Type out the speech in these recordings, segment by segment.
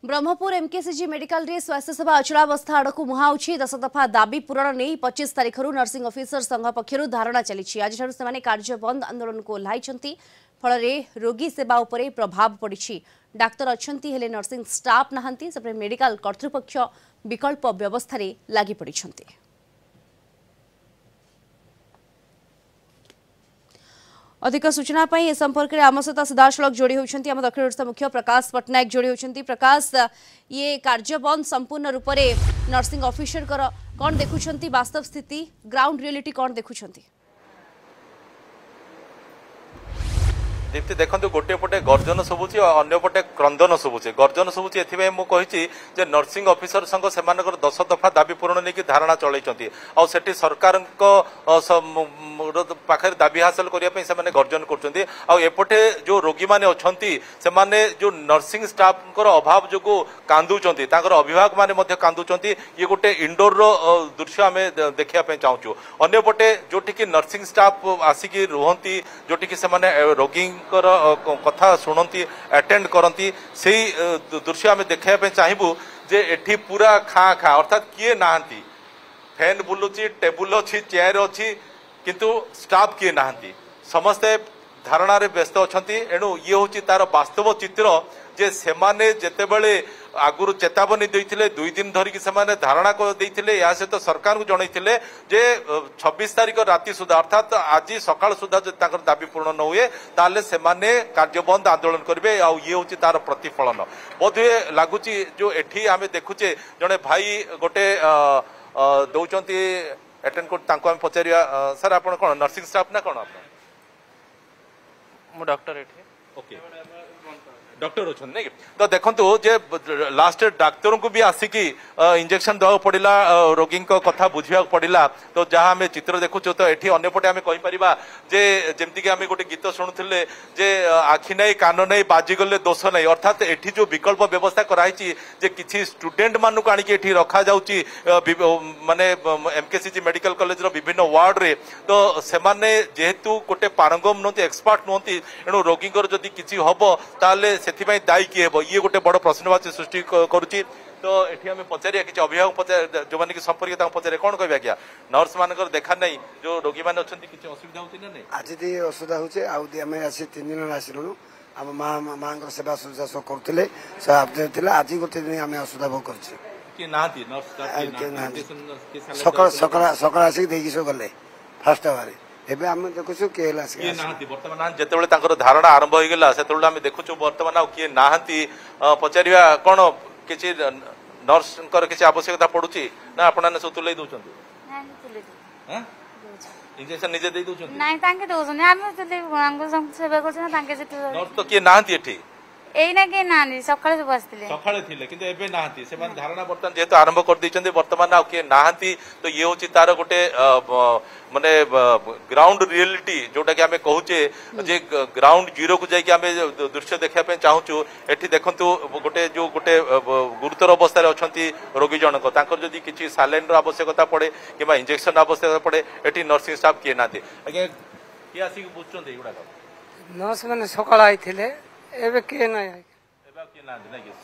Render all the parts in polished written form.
Brahmapur MKCG medical रे स्वास्थ्य सेवा अचलावस्था आड़क मुहाउछि 10 दफा दाबी पूरण नहीं 25 तारिख नर्सिंग ऑफिसर संघ पक्षर धारणा चली आज कार्य बंद आंदोलन को ओह्लाई फल रोगी सेवा उपरे प्रभाव पड़ी डाक्तर अच्छी हेले नर्सिंग स्टाफ नहांती से मेडिकल कर्तृपक्ष विकल्प व्यवस्था लगी पड़ी। अधिक सूचना ए संपर्क में आम सहित सीधासलख जोड़ी होती दक्षिण ओडिशा मुख्य प्रकाश पट्टनायक जोड़ी होती। प्रकाश, ये कार्य बंद संपूर्ण रूप से नर्सिंग ऑफिसर कौन देखुं वास्तव स्थिति ग्राउंड रियलिटी कौन देखुं? दीप्ति देखो गोटे पटे गर्जन शुभुची और अन्य पटे क्रंदन शुभुची। गर्जन शुभुची एथि मुझे नर्सिंग ऑफिसर संघ से 10 दफा दाबी पूरण नहीं धारणा चलती आठी सरकार पाखे दाबी हासिल करने से गर्जन करपटे जो रोगी मैंने अच्छा से जो नर्सिंग स्टाफ अभाव जो कांदुंट अभिभावक मैंने कांदुंट ये गोटे इंडोर दृश्य आम देखा चाहूँ। अंपटे जोटि नर्सिंग स्टाफ आसिक रुहति जोटि से रोगी कथा शुणती अटेंड करती से दृश्य आम देखा चाहबू जे एठी पूरा खाँ खाँ अर्थात किए नहांती फैन बुलुची टेबुल अच्छी चेयर अच्छी किंतु स्टाफ किए नहांती समस्ते धारणा रे व्यस्त अच्छा एणु ये हूँ तार वास्तव चित्र जे सेमाने जेतेबेले आगुरु चेतावनी देइथिले 2 दिन धरिकी सेमाने धारणा को देइथिले या सहित सरकार को जनइथिले जे 26 तारिख राति सुधा अर्थात आज सकाळ सुधा जे ताकर दाबी पूर्ण न हुए ताले सेमाने कार्यबंद आंदोलन करिवे आ ये होची तार प्रतिफलन बोधे लागुची जो एठी आमे देखुचे जने भाई गोटे दउचंती अटेंड को तांको हम पचारिया सर आपण कोन नर्सिंग स्टाफ ना कोन आपण मु डॉक्टर एठी ओके डॉक्टर अच्छा नहीं तो देखो जे लास्ट डाक्तर को भी आसिकी इंजेक्शन देवा पड़ा रोगी कथा बुझा पड़ा तो जहाँ आम चित्र देखु तो ये अंपटे आम कहीपर जे जमीक आम गोटे गीत शुणुले जे आखि नहीं कान नहीं बाजिगले दोष नहीं अर्थात एठी जो विकल्प व्यवस्था कराई जे किसी स्टूडेंट मानू आनिक रखा जाउची माने एमकेसीजी मेडिकल कॉलेज रो विभिन्न वार्ड रे तो सेमाने जेहेतु गोटे पारंगम नुहति एक्सपर्ट नुहति एणु रोगी जदि किसी हम ताले से दायी किए ये गोटे बड़ प्रश्नवाची सृष्टि करुच्ची। तो ये आम पचारिया कि अभिभावक पचार जो मैंने संपर्क पचारे कौन कह क्या नर्स मान देखा नहीं जो रोगी मैंने अच्छा किसी असुविधा होती ना नहीं आज असुविधा होमें आसी 3 दिन आसलुँ आम माँ सेवा सुविधा सब करुले आज गोटे दिन आम असुविधा भोग कर सकाल आसिक सब गले फास्ट आवर एबे हम देखुछु के वर्तमान जेतेबेले तांकर धारणा आरंभ हो गेला सेतेबेले हम देखुछु वर्तमान किए नाहंती पचारिया कोन किछि नर्स कर किछि आवश्यकता पडुची ना आपना ने तुलै दोचंती नाही तुलै हैं इंजेक्शन निजे दे दोचंती नाही तांके दोचन हम तुलै अंग सेवा करछन तांके जे नर्स तो किए नाहंती एठी एना के नानी सकाळे सब आस्थिले सकाळे थिले किंतु एबे नाहंती से मान धारणा वर्तमान जेतो आरंभ कर दैछन्ते वर्तमान आ के नाहंती तो ये होची तार गोटे माने ग्राउंड रियलिटी जोटा कि आमे कहूचे जे ग्राउंड जीरो को जाई कि आमे दृश्य देखा पे चाहूछु एठी देखंतु गोटे जो गोटे गुरुतर अवस्था रे अछंती रोगी जनक तांकर जदी किछि सालाइन रो आवश्यकता पड़े किबा इंजेक्शन आवश्यकता पड़े एठी नर्सिंग स्टाफ किए नाते अगे कि आसी बुझचंते एगुडा नर्स माने सकाळ आइथिले एबे के नाही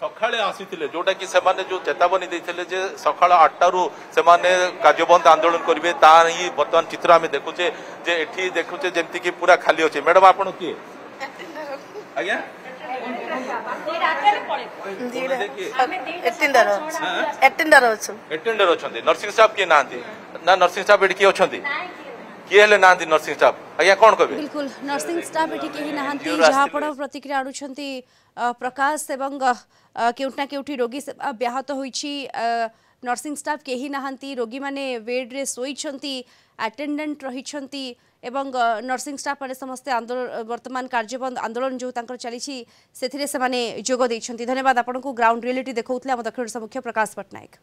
सकाळे आसीथिले जोटा कि सेमाने जो चेतावनी देथिले जे सकाळ 8 रु सेमाने कार्यबंद आंदोलन करिवे ता ही वर्तमान चित्र आमे देखुचे जे एठी देखुचे जेमति कि पूरा खाली होचे। मैडम आपण की आज्ञा एटेंडर अछंती नर्सिंग स्टाफ के नांती ना नर्सिंग स्टाफ एठी की अछंती किए नांती नर्सिंग स्टाफ आज्ञा कोन कहबे बिल्कुल नर्सिंग स्टाफ एठी केही नांती जहा पड़ प्रतिक्रिया आनुछंती प्रकाश एवं केउटना केउठी रोगी सेवा व्याहत होईछि नर्सिंग स्टाफ केही नांती रोगी माने बेड रे सोईछंती अटेंडेंट रहिछंती एवं नर्सिंग स्टाफ माने समस्त आंदोलन वर्तमान कार्यबंद आंदोलन जो तांकर चलीछि सेथिरे से माने जोग दैछंती। धन्यवाद आपनको ग्राउंड रियलिटी देखौतले हम दक्षिण ओडिशा मुख्य प्रकाश पट्टनायक।